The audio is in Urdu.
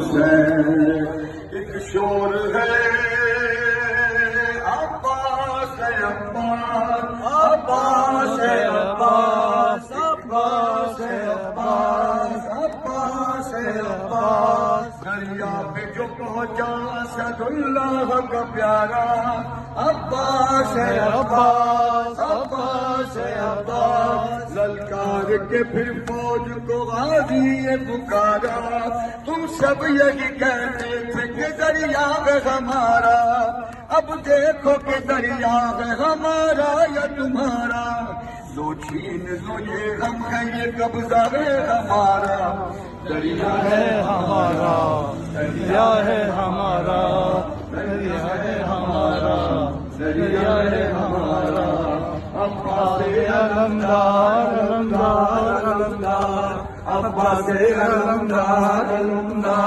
حسین ایک شور ہے عباس عباس عباس عباس عباس عباس عباس عباس دریا پہ جو پہنچا اسد اللہ کا پیارا عباس عباس عباس عباس للکار کے پھر فوج کو غازی پکارا تم سب یہی کہتے تھے کہ دریا ہے ہمارا اب دیکھو کہ دریا ہے ہمارا یا تمہارا لو چھین لو یہ غم ہے یہ قبضہ ہے ہمارا دریا ہے ہمارا دریا ہے ہمارا دریا ہے ہمارا دریا ہے ہمارا عباس علمدار علمدار علمدار عباس علمدار علمدار